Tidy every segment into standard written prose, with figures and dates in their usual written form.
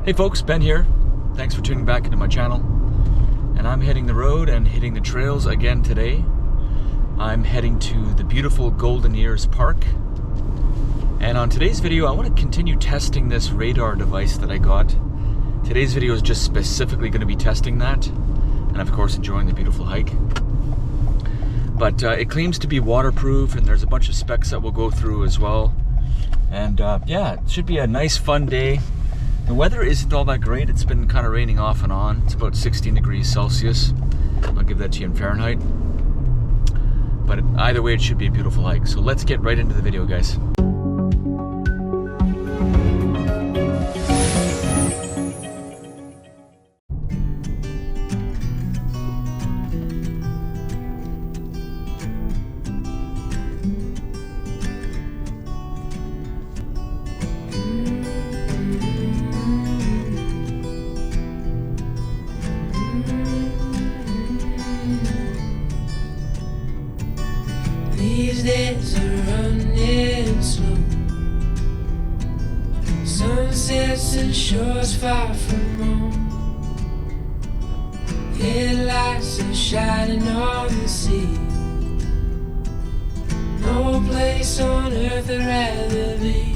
Hey folks, Ben here. Thanks for tuning back into my channel. And I'm hitting the road and hitting the trails again today. I'm heading to the beautiful Golden Ears Park. And on today's video, I want to continue testing this radar device that I got. Today's video is just specifically going to be testing that. And of course, enjoying the beautiful hike. But it claims to be waterproof, and there's a bunch of specs that we'll go through as well. And yeah, it should be a nice, fun day. The weather isn't all that great. It's been kind of raining off and on. It's about 16 degrees Celsius. I'll give that to you in Fahrenheit. But either way, it should be a beautiful hike. So let's get right into the video, guys. These days are running slow. Sunsets and shores far from home. Headlights are shining on the sea. No place on earth I'd rather be.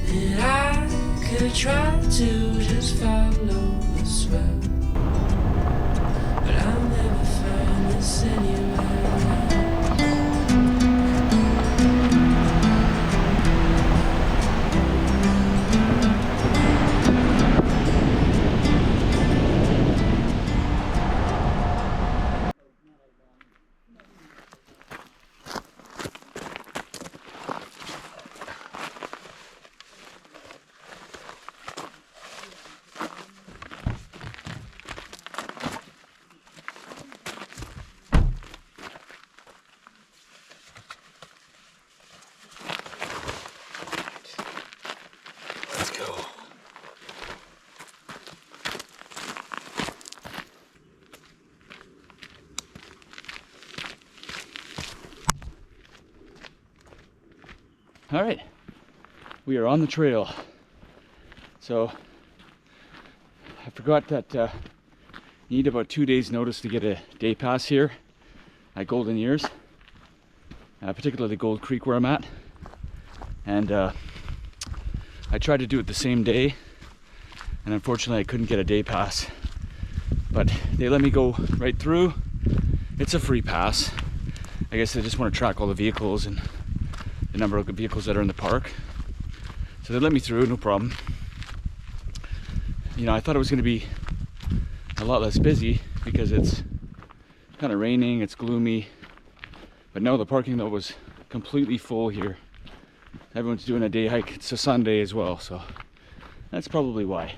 And I could try to just follow the swell, but I'll never find this anywhere. All right, we are on the trail. So I forgot that you need about 2 days notice to get a day pass here at Golden Ears, particularly Gold Creek where I'm at. And I tried to do it the same day, and unfortunately I couldn't get a day pass, but they let me go right through. It's a free pass. I guess they just want to track all the vehicles and the number of vehicles that are in the park. So they let me through, no problem. You know, I thought it was going to be a lot less busy because it's kind of raining, it's gloomy. But no, the parking lot was completely full here. Everyone's doing a day hike. It's a Sunday as well, so that's probably why.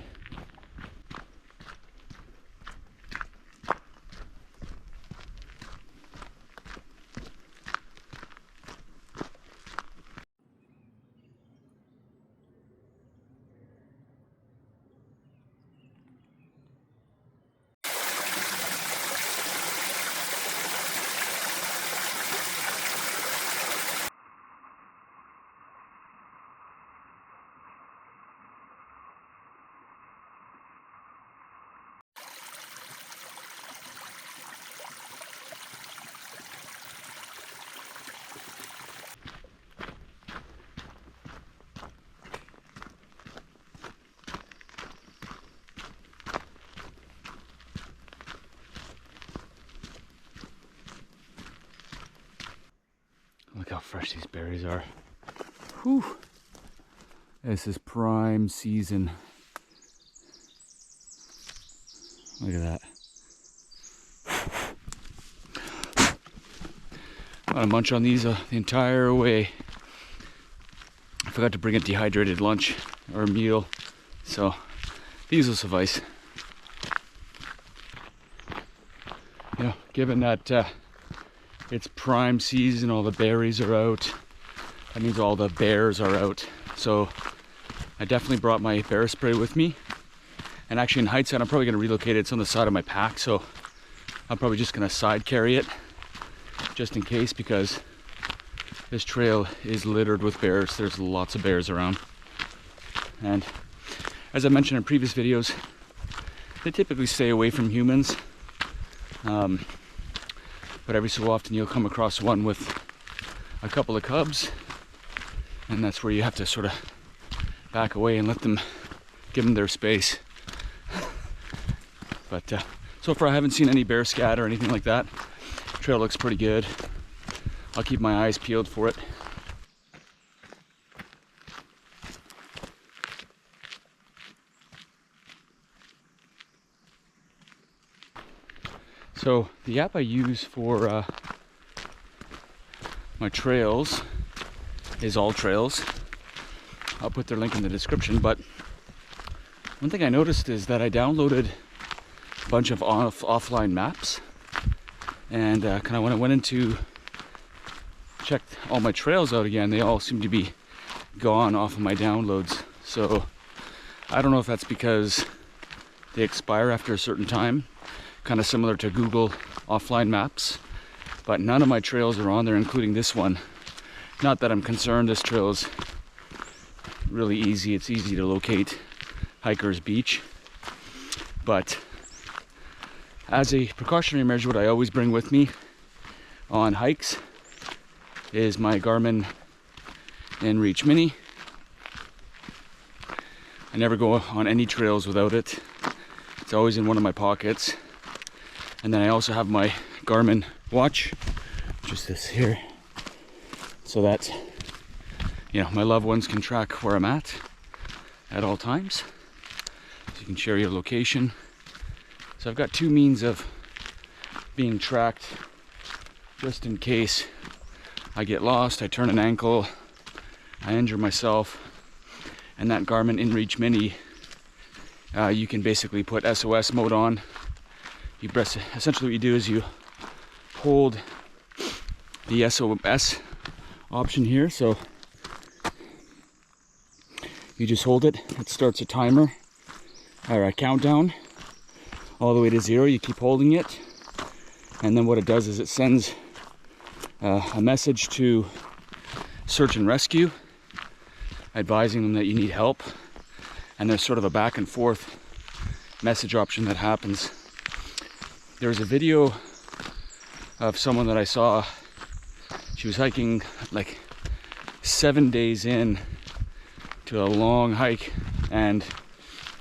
Look how fresh these berries are. Whew. This is prime season. Look at that. I'm gonna munch on these the entire way. I forgot to bring a dehydrated lunch or meal, so these will suffice. You know, given that it's prime season, all the berries are out. That means all the bears are out. So I definitely brought my bear spray with me. And actually in hindsight, I'm probably gonna relocate it. It's on the side of my pack, so I'm probably just gonna side carry it just in case, because this trail is littered with bears. There's lots of bears around. And as I mentioned in previous videos, they typically stay away from humans. But every so often you'll come across one with a couple of cubs, and that's where you have to sort of back away and give them their space. But so far I haven't seen any bear scat or anything like that. Trail looks pretty good. I'll keep my eyes peeled for it. So the app I use for my trails is All Trails. I'll put their link in the description, but one thing I noticed is that I downloaded a bunch of offline maps, and kind of when I went into checked all my trails out again, they all seem to be gone off of my downloads. So I don't know if that's because they expire after a certain time, kind of similar to Google offline maps, but none of my trails are on there, including this one. Not that I'm concerned, this trail is really easy. It's easy to locate Hikers Beach, but as a precautionary measure, what I always bring with me on hikes is my Garmin inReach Mini. I never go on any trails without it. It's always in one of my pockets. And then I also have my Garmin watch, just this here, so that, you know, my loved ones can track where I'm at all times. So you can share your location. So I've got two means of being tracked, just in case I get lost, I turn an ankle, I injure myself. And that Garmin inReach Mini, you can basically put SOS mode on. You press, essentially what you do is you hold the SOS option here. So you just hold it, it starts a timer or a countdown all the way to 0. You keep holding it, and then what it does is it sends a message to search and rescue, advising them that you need help. And there's sort of a back and forth message option that happens. There's a video of someone that I saw. She was hiking like 7 days in to a long hike, and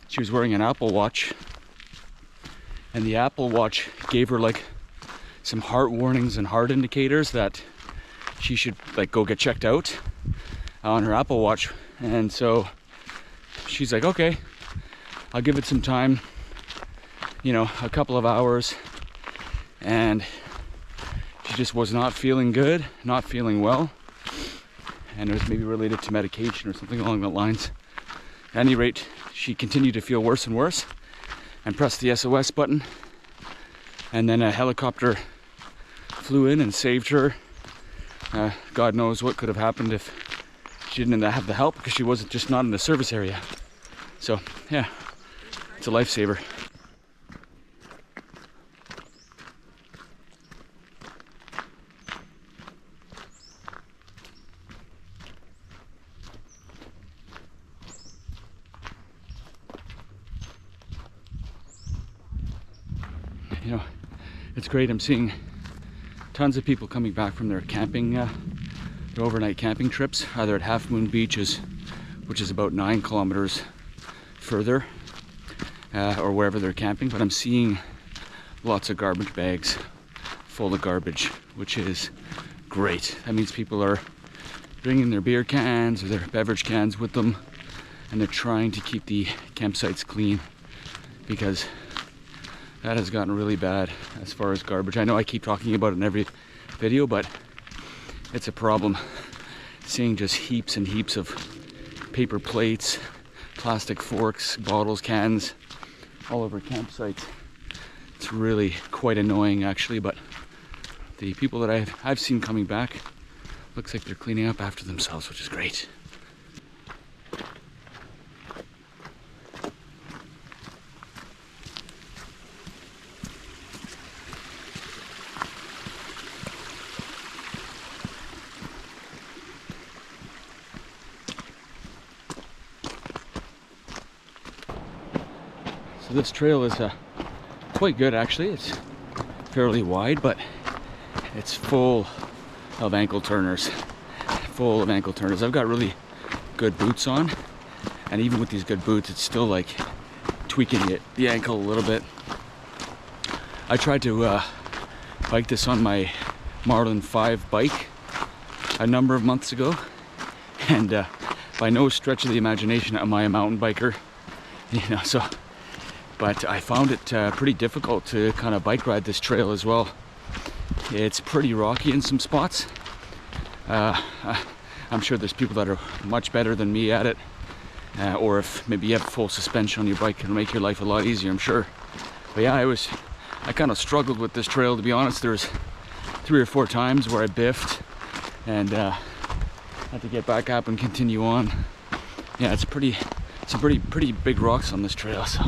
she was wearing an Apple Watch, and the Apple Watch gave her like some heart warnings and heart indicators that she should like go get checked out on her Apple Watch. And so she's like, okay, I'll give it some time, you know, a couple of hours. And she just was not feeling good, not feeling well, and it was maybe related to medication or something along that lines. At any rate, she continued to feel worse and worse and pressed the SOS button, and then a helicopter flew in and saved her. God knows what could have happened if she didn't have the help, because she wasn't just not in the service area. So yeah, it's a lifesaver. You know, it's great. I'm seeing tons of people coming back from their camping, their overnight camping trips, either at Half Moon Beach, which is about 9 kilometers further, or wherever they're camping. But I'm seeing lots of garbage bags full of garbage, which is great. That means people are bringing their beer cans or their beverage cans with them, and they're trying to keep the campsites clean, because that has gotten really bad as far as garbage. I know I keep talking about it in every video, but it's a problem. Seeing just heaps and heaps of paper plates, plastic forks, bottles, cans all over campsites. It's really quite annoying actually, but the people that I've seen coming back, looks like they're cleaning up after themselves, which is great. So this trail is quite good actually. It's fairly wide, but it's full of ankle turners. Full of ankle turners. I've got really good boots on, and even with these good boots, it's still like tweaking the ankle a little bit. I tried to bike this on my Marlin 5 bike a number of months ago, and by no stretch of the imagination am I a mountain biker, you know, so, but I found it pretty difficult to kind of bike ride this trail as well. It's pretty rocky in some spots. I'm sure there's people that are much better than me at it, or if maybe you have full suspension on your bike, it'll make your life a lot easier, I'm sure. But yeah, I kind of struggled with this trail, to be honest. There was 3 or 4 times where I biffed and had to get back up and continue on. Yeah, it's some pretty big rocks on this trail, so.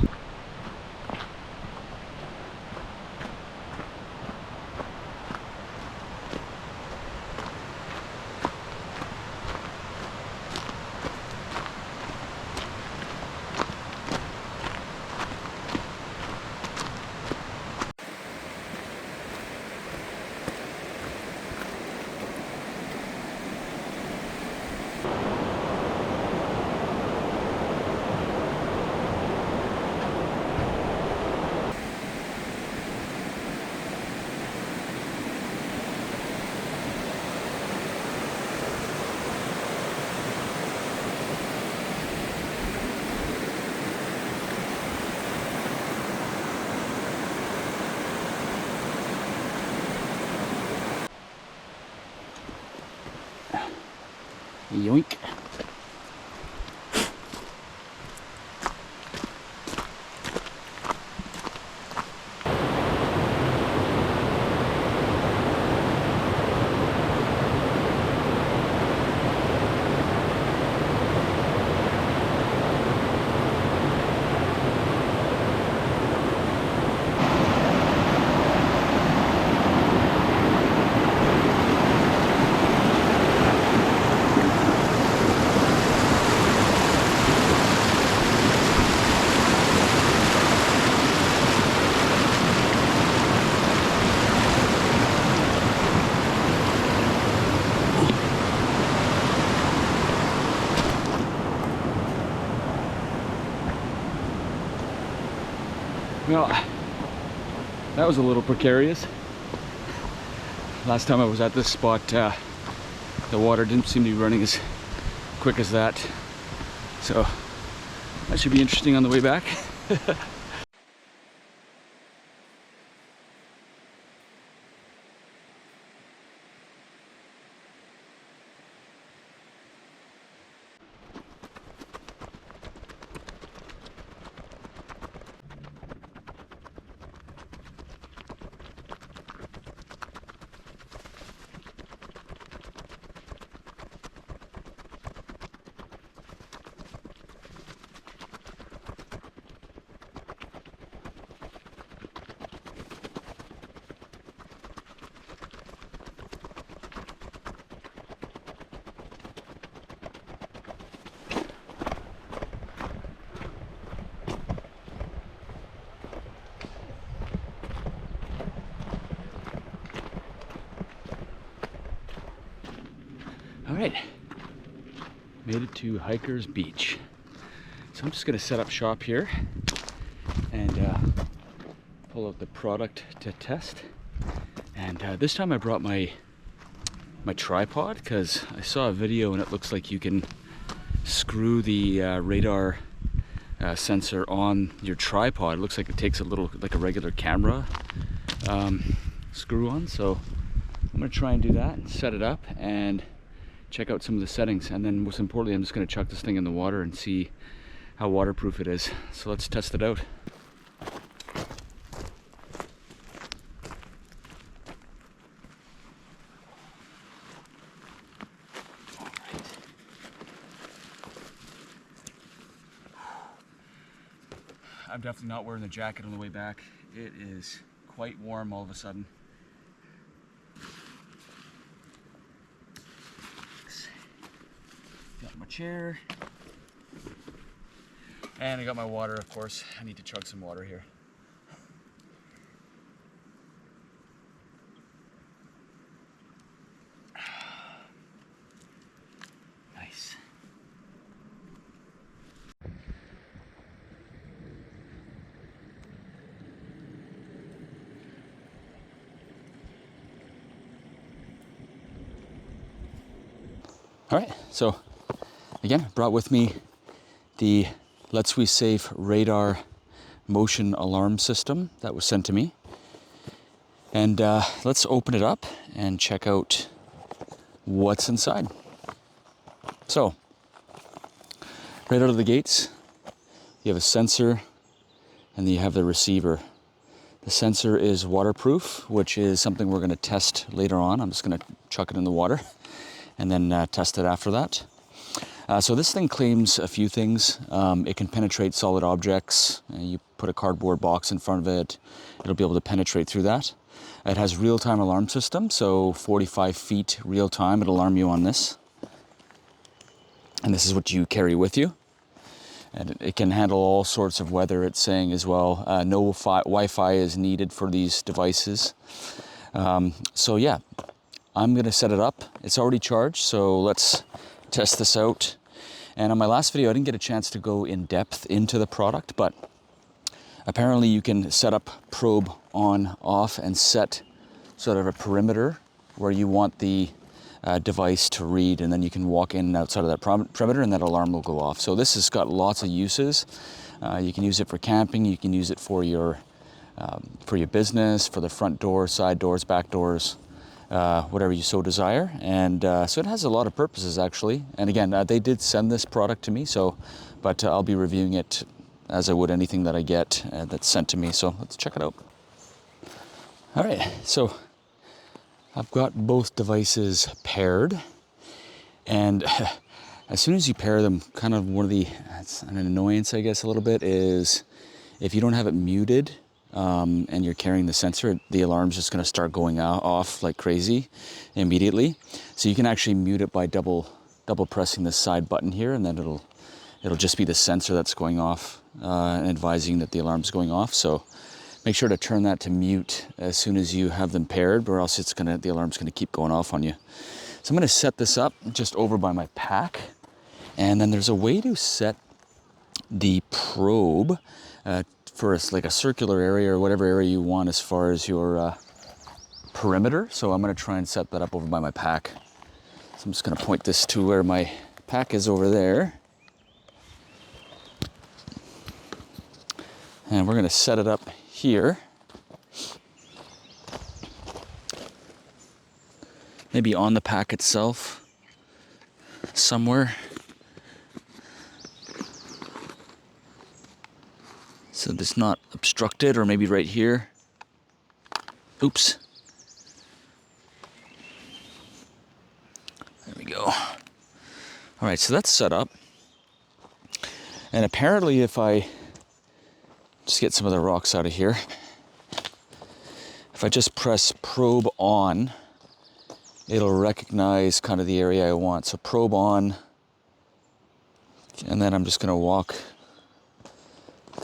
Yoink. Well, that was a little precarious. Last time I was at this spot, the water didn't seem to be running as quick as that. So that should be interesting on the way back. All right, made it to Hiker's Beach. So I'm just gonna set up shop here and pull out the product to test. And this time I brought my tripod because I saw a video and it looks like you can screw the radar sensor on your tripod. It looks like it takes a little, like a regular camera screw on. So I'm gonna try and do that and set it up and check out some of the settings, and then most importantly I'm just going to chuck this thing in the water and see how waterproof it is. So let's test it out. I'm definitely not wearing the jacket on the way back. It is quite warm all of a sudden. Got my chair. And I got my water, of course. I need to chug some water here. Nice. All right, so again, brought with me the LETWESAF Radar motion alarm system that was sent to me. And let's open it up and check out what's inside. So, right out of the gates, you have a sensor and then you have the receiver. The sensor is waterproof, which is something we're going to test later on. I'm just going to chuck it in the water and then test it after that. So this thing claims a few things. It can penetrate solid objects. You put a cardboard box in front of it, it'll be able to penetrate through that. It has real-time alarm system, so 45 feet real-time, it'll alarm you on this. And this is what you carry with you. And it can handle all sorts of weather, it's saying as well. No Wi-Fi is needed for these devices. So yeah, I'm gonna set it up. It's already charged, so let's test this out. And on my last video, I didn't get a chance to go in depth into the product, but apparently you can set up probe on, off, and set sort of a perimeter where you want the device to read, and then you can walk in and outside of that perimeter and that alarm will go off. So this has got lots of uses. You can use it for camping, you can use it for your business, for the front doors, side doors, back doors, whatever you so desire. And so it has a lot of purposes actually. And again, they did send this product to me, but I'll be reviewing it as I would anything that I get that's sent to me. So let's check it out. All right, so I've got both devices paired, and as soon as you pair them, kind of it's an annoyance, I guess, a little bit, is if you don't have it muted and you're carrying the sensor, the alarm's just going to start going off like crazy immediately. So you can actually mute it by double pressing the side button here, and then it'll just be the sensor that's going off and advising that the alarm's going off. So make sure to turn that to mute as soon as you have them paired, or else the alarm's gonna keep going off on you. So I'm gonna set this up just over by my pack, and then there's a way to set the probe for like a circular area or whatever area you want as far as your perimeter. So I'm gonna try and set that up over by my pack. So I'm just gonna point this to where my pack is over there. And we're gonna set it up here. Maybe on the pack itself, somewhere. So it's not obstructed, or maybe right here. Oops. There we go. All right, so that's set up. And apparently if I just get some of the rocks out of here. If I just press probe on, it'll recognize kind of the area I want. So probe on, and then I'm just gonna walk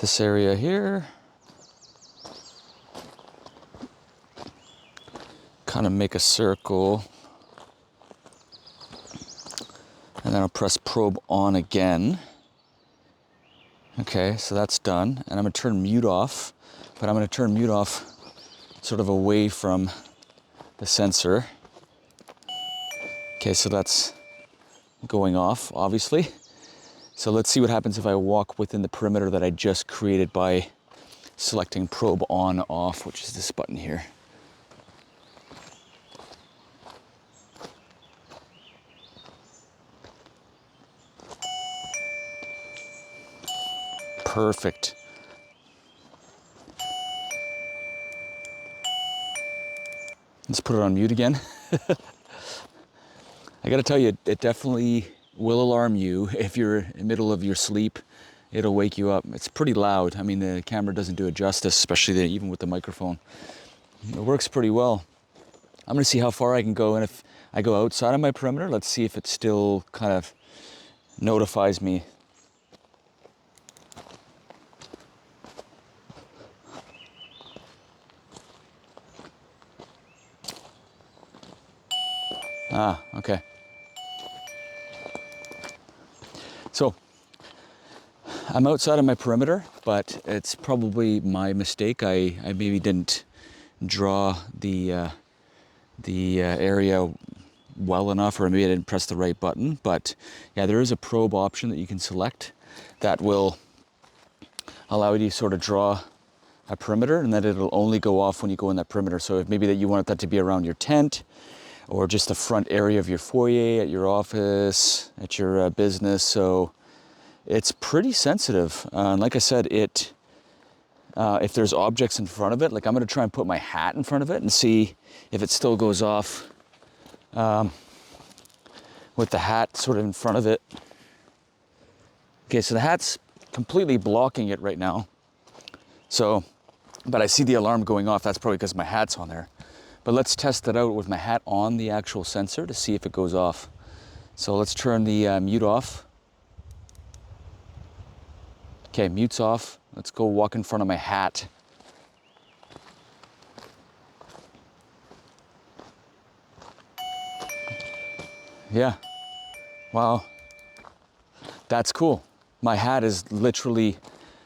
this area here. Kind of make a circle. And then I'll press probe on again. Okay, so that's done, and I'm gonna turn mute off, but I'm gonna turn mute off sort of away from the sensor. Okay, so that's going off, obviously. So let's see what happens if I walk within the perimeter that I just created by selecting probe on, off, which is this button here. Perfect. Let's put it on mute again. I gotta tell you, it definitely will alarm you if you're in the middle of your sleep. It'll wake you up. It's pretty loud. I mean, the camera doesn't do it justice, especially even with the microphone. It works pretty well. I'm gonna see how far I can go, and if I go outside of my perimeter, let's see if it still kind of notifies me. Ah, okay. So I'm outside of my perimeter, but it's probably my mistake. I maybe didn't draw the area well enough, or maybe I didn't press the right button. But yeah, there is a probe option that you can select that will allow you to sort of draw a perimeter, and that it'll only go off when you go in that perimeter. So if maybe that you want that to be around your tent, or just the front area of your foyer, at your office, at your business. So it's pretty sensitive. And like I said, if there's objects in front of it, like I'm gonna try and put my hat in front of it and see if it still goes off with the hat sort of in front of it. Okay, so the hat's completely blocking it right now. So, but I see the alarm going off. That's probably because my hat's on there. But let's test it out with my hat on the actual sensor to see if it goes off. So let's turn the mute off. Okay, mute's off. Let's go walk in front of my hat. Yeah, wow, that's cool. My hat is literally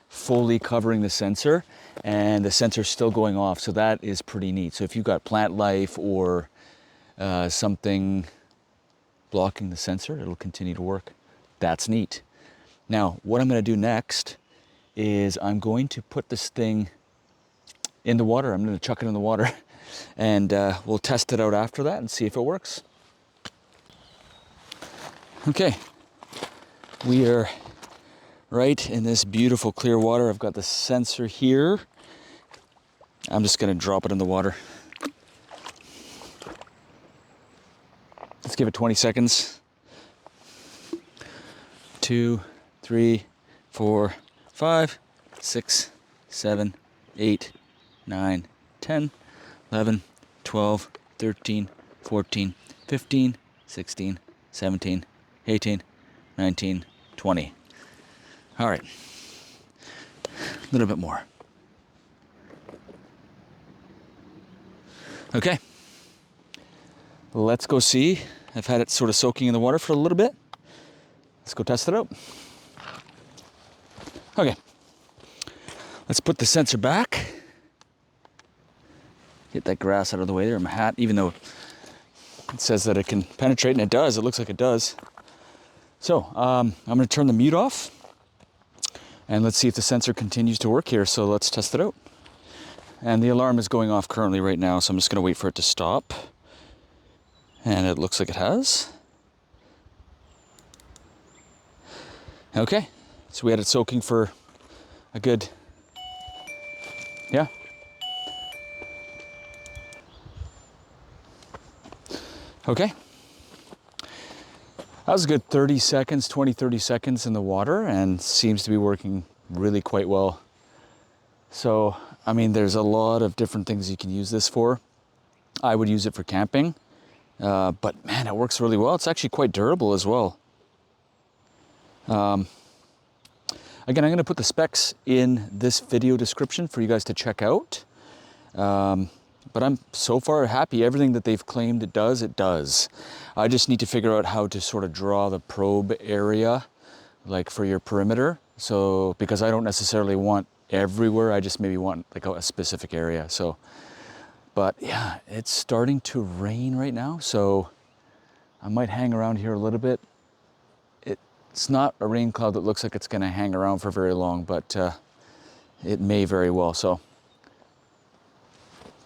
fully covering the sensor, and the sensor's still going off, so that is pretty neat. So if you've got plant life or something blocking the sensor, it'll continue to work. That's neat. Now, what I'm gonna do next is I'm going to put this thing in the water. I'm gonna chuck it in the water, and we'll test it out after that and see if it works. Okay, we are right in this beautiful clear water. I've got the sensor here. I'm just gonna drop it in the water. Let's give it 20 seconds. 2, 3, 4, 5, 6, 7, 8, 9, 10, 11, 12, 13, 14, 15, 16, 17, 18, 19, 20. All right, a little bit more. Okay, let's go see. I've had it sort of soaking in the water for a little bit. Let's go test it out. Okay, let's put the sensor back. Get that grass out of the way there in my hat, even though it says that it can penetrate, and it does. It looks like it does. So I'm gonna turn the mute off, and let's see if the sensor continues to work here. So let's test it out. And the alarm is going off currently right now, so I'm just gonna wait for it to stop. And it looks like it has. Okay, so we had it soaking for a good, yeah. Okay. That was a good 30 seconds, 20, 30 seconds in the water, and seems to be working really quite well. So, I mean, there's a lot of different things you can use this for. I would use it for camping, but man, it works really well. It's actually quite durable as well. Again, I'm gonna put the specs in this video description for you guys to check out. But I'm so far happy. Everything that they've claimed it does, it does. I just need to figure out how to sort of draw the probe area, like for your perimeter. So, because I don't necessarily want everywhere, I just maybe want like a specific area. So, but yeah, it's starting to rain right now. So I might hang around here a little bit. It's not a rain cloud that looks like it's gonna hang around for very long, but it may very well. So,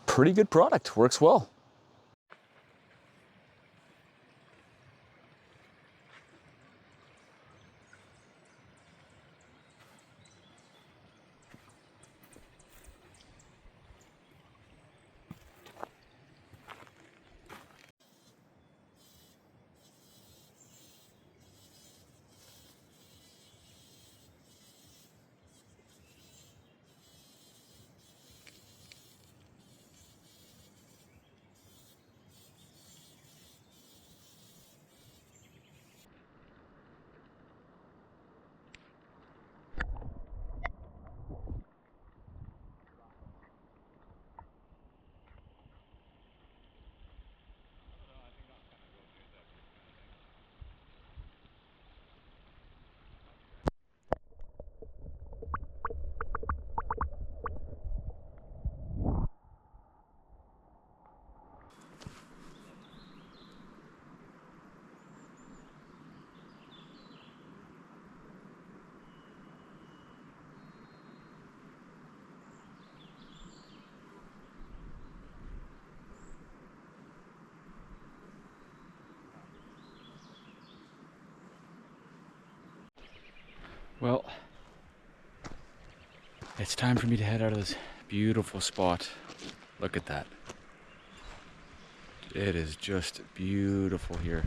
pretty good product, works well. Well, it's time for me to head out of this beautiful spot. Look at that. It is just beautiful here.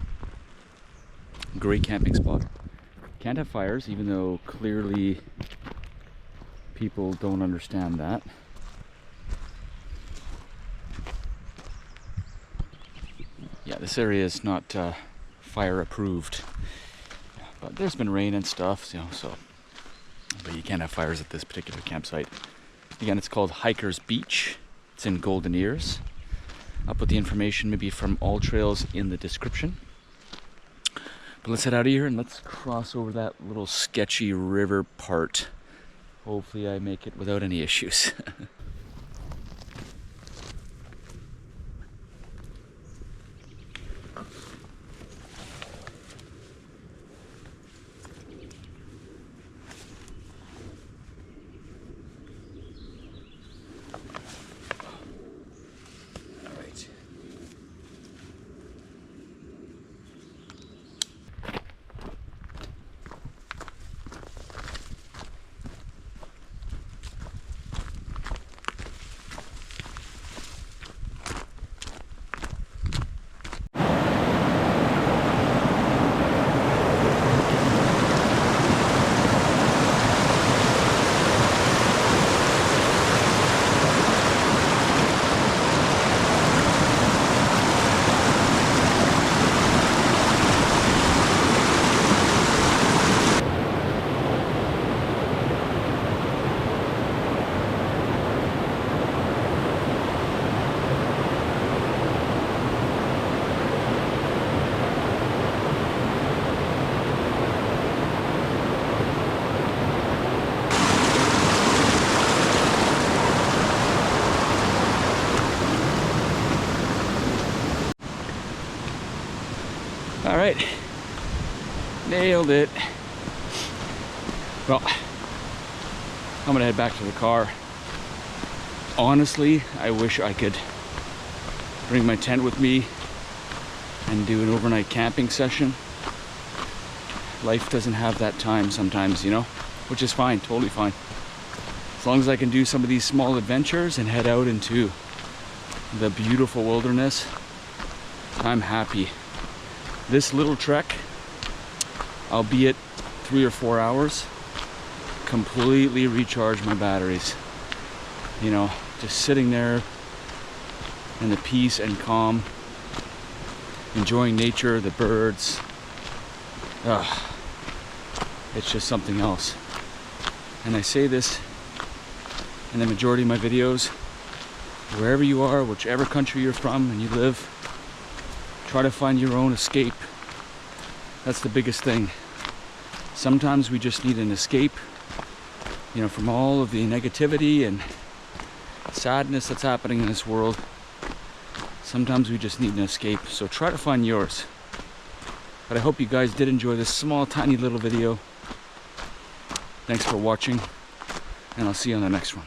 Great camping spot. Can't have fires, even though clearly people don't understand that. Yeah, this area is not fire approved. But there's been rain and stuff, you know, so. But you can't have fires at this particular campsite. Again, it's called Hiker's Beach. It's in Golden Ears. I'll put the information maybe from all trails in the description. But let's head out of here and let's cross over that little sketchy river part. Hopefully I make it without any issues. All right, nailed it. Well, I'm gonna head back to the car. Honestly, I wish I could bring my tent with me and do an overnight camping session. Life doesn't have that time sometimes, you know, which is fine, totally fine. As long as I can do some of these small adventures and head out into the beautiful wilderness, I'm happy. This little trek, albeit 3 or 4 hours, completely recharged my batteries. You know, just sitting there in the peace and calm, enjoying nature, the birds. It's just something else. And I say this in the majority of my videos, wherever you are, whichever country you're from and you live, try to find your own escape. That's the biggest thing. Sometimes we just need an escape, you know, from all of the negativity and sadness that's happening in this world. Sometimes we just need an escape. So try to find yours. But I hope you guys did enjoy this small, tiny little video. Thanks for watching, and I'll see you on the next one.